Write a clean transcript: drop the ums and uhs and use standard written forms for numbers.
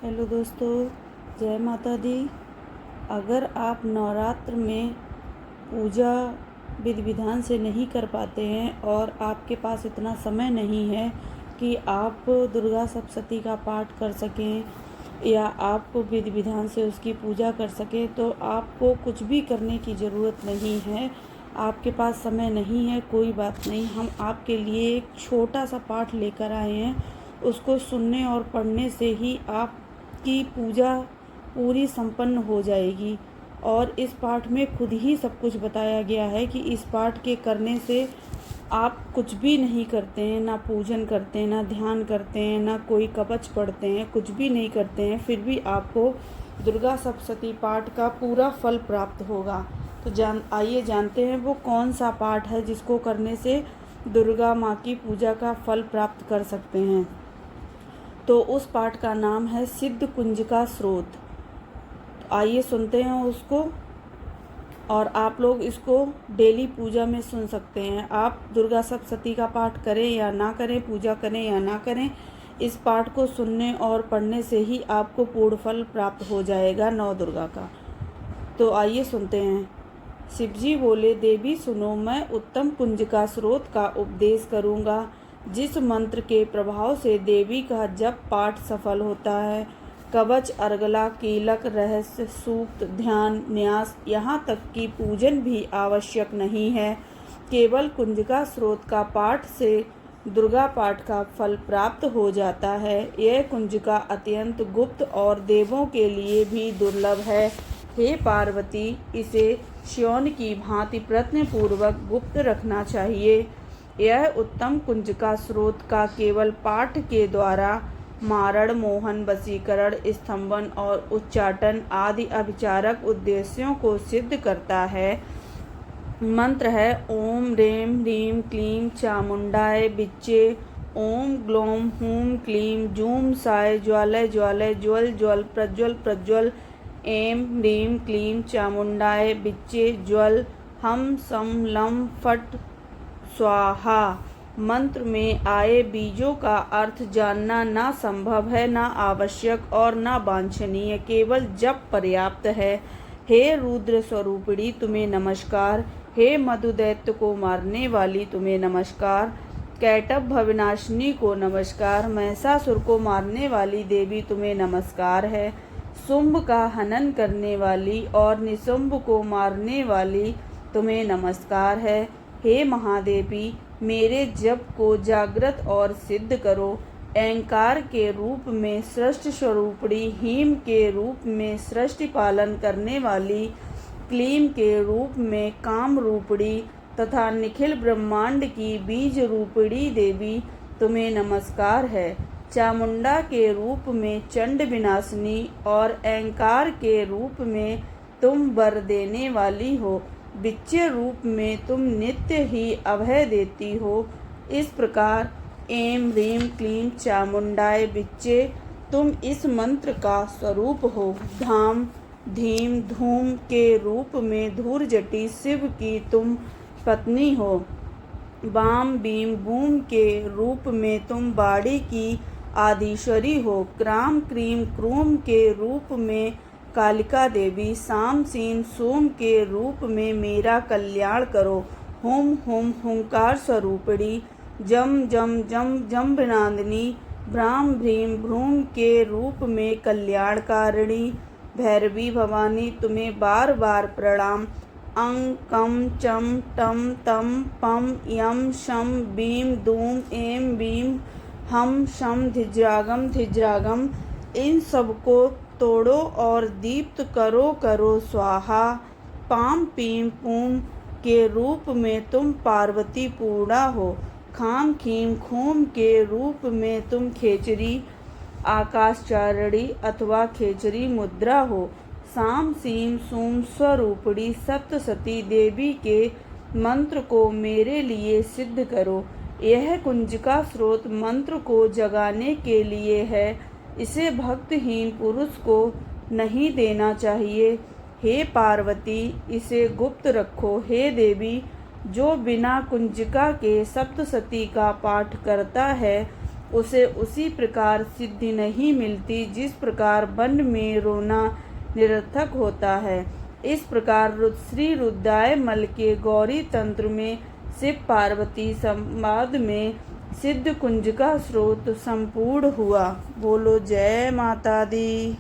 Hello दोस्तों, जय माता दी। अगर आप नवरात्र में पूजा विधि विधान से नहीं कर पाते हैं और आपके पास इतना समय नहीं है कि आप दुर्गा सप्तशती का पाठ कर सकें या आप विधि विधान से उसकी पूजा कर सकें, तो आपको कुछ भी करने की ज़रूरत नहीं है। आपके पास समय नहीं है, कोई बात नहीं, हम आपके लिए एक छोटा सा पाठ लेकर आए हैं। उसको सुनने और पढ़ने से ही आपकी पूजा पूरी संपन्न हो जाएगी। और इस पाठ में खुद ही सब कुछ बताया गया है कि इस पाठ के करने से आप कुछ भी नहीं करते हैं, ना पूजन करते हैं, ना ध्यान करते हैं, ना कोई कवच पढ़ते हैं, कुछ भी नहीं करते हैं, फिर भी आपको दुर्गा सप्तशती पाठ का पूरा फल प्राप्त होगा। तो आइए जानते हैं वो कौन सा पाठ है जिसको करने से दुर्गा माँ की पूजा का फल प्राप्त कर सकते हैं। तो उस पाठ का नाम है सिद्ध कुंज का स्रोत। आइए सुनते हैं उसको, और आप लोग इसको डेली पूजा में सुन सकते हैं। आप दुर्गा सप्तशती का पाठ करें या ना करें, पूजा करें या ना करें, इस पाठ को सुनने और पढ़ने से ही आपको पूर्ण फल प्राप्त हो जाएगा नौ दुर्गा का। तो आइए सुनते हैं। शिवजी बोले, देवी सुनो, मैं उत्तम कुंज का स्रोत का उपदेश करूँगा, जिस मंत्र के प्रभाव से देवी का जप पाठ सफल होता है। कवच, अर्गला, कीलक, रहस्य, सूक्त, ध्यान, न्यास, यहाँ तक कि पूजन भी आवश्यक नहीं है। केवल कुंज का स्रोत का पाठ से दुर्गा पाठ का फल प्राप्त हो जाता है। यह कुंज का अत्यंत गुप्त और देवों के लिए भी दुर्लभ है। हे पार्वती, इसे श्योन की भांति प्रयत्न पूर्वक गुप्त रखना चाहिए। यह उत्तम कुंज का स्रोत का केवल पाठ के द्वारा मारण, मोहन, वशीकरण, स्तंभन और उच्चाटन आदि अभिचारक उद्देश्यों को सिद्ध करता है। मंत्र है ओम रेम ह्रीम क्लीम चामुंडाय बिच्चे। ओम ग्लोम हूम क्लीम जूम साय ज्वालय ज्वालय ज्वल ज्वल प्रज्वल प्रज्वल। एम ह्रीम क्लीम चामुंडाय बिच्चे ज्वल हम सम लम फट स्वाहा। मंत्र में आए बीजों का अर्थ जानना ना संभव है, ना आवश्यक और ना वांछनीय, केवल जप पर्याप्त है। हे रुद्र स्वरूपिणी, तुम्हें नमस्कार। हे मधुदैत्य को मारने वाली, तुम्हें नमस्कार। कैटभ भविनाशिनी को नमस्कार। महिषासुर को मारने वाली देवी, तुम्हें नमस्कार है। शुंभ का हनन करने वाली और निशुंभ को मारने वाली, तुम्हें नमस्कार है। हे महादेवी, मेरे जप को जागृत और सिद्ध करो। अहंकार के रूप में सृष्टि स्वरूपणी, हीम के रूप में सृष्टि पालन करने वाली, क्लीम के रूप में काम रूपणी तथा निखिल ब्रह्मांड की बीज रूपणी देवी, तुम्हें नमस्कार है। चामुंडा के रूप में चंड विनाशिनी और अहंकार के रूप में तुम वर देने वाली हो। बिच्चे रूप में तुम नित्य ही अभय देती हो। इस प्रकार एम ह्रीम क्लीम चामुंडाय बिच्चे, तुम इस मंत्र का स्वरूप हो। धाम धीम धूम के रूप में धूर जटी शिव की तुम पत्नी हो। बाम बीम बूम के रूप में तुम बाड़ी की आदिश्वरी हो। क्राम क्रीम क्रूम के रूप में कालिका देवी, साम सीन सोम के रूप में मेरा कल्याण करो। हुम हुम हुंकार स्वरूपिणी, जम जम जम जम्बनादिनी, भ्राम भ्रीम भ्रूम के रूप में कल्याणकारिणी। भैरवी भवानी, तुम्हें बार बार प्रणाम। अंग कम चम टम तम पम यम शम बीम दूम एम बीम हम शम धिज्रागम धिज्रागम, इन सबको तोड़ो और दीप्त करो करो स्वाहा। पाम पीम पूम के रूप में तुम पार्वती पूर्णा हो। खाम खीम खूम के रूप में तुम खेचरी आकाशचारिणी अथवा खेचरी मुद्रा हो। साम सीम सूम स्वरूपणी सप्तशती देवी के मंत्र को मेरे लिए सिद्ध करो। यह कुंज का स्रोत मंत्र को जगाने के लिए है, इसे भक्तहीन पुरुष को नहीं देना चाहिए। हे पार्वती, इसे गुप्त रखो। हे देवी, जो बिना कुंजिका के सप्तशती का पाठ करता है उसे उसी प्रकार सिद्धि नहीं मिलती जिस प्रकार वन में रोना निरर्थक होता है। इस प्रकार श्री रुद्रायमल के गौरी तंत्र में शिव पार्वती संवाद में सिद्ध कुंज का स्रोत संपूर्ण हुआ। बोलो जय माता दी।